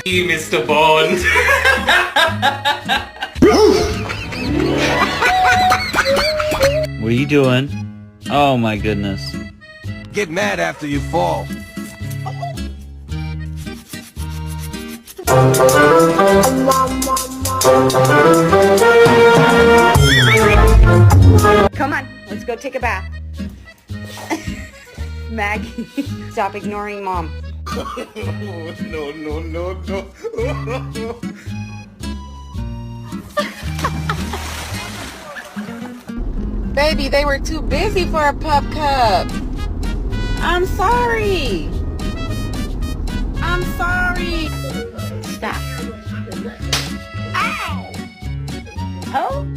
Mr. Bond. What are you doing? Oh my goodness. Get mad after you fall. Come on, let's go take a bath. Maggie, stop ignoring Mom. No. Baby, they were too busy for a pup cup. I'm sorry. I'm sorry. Stop. Ow! Oh?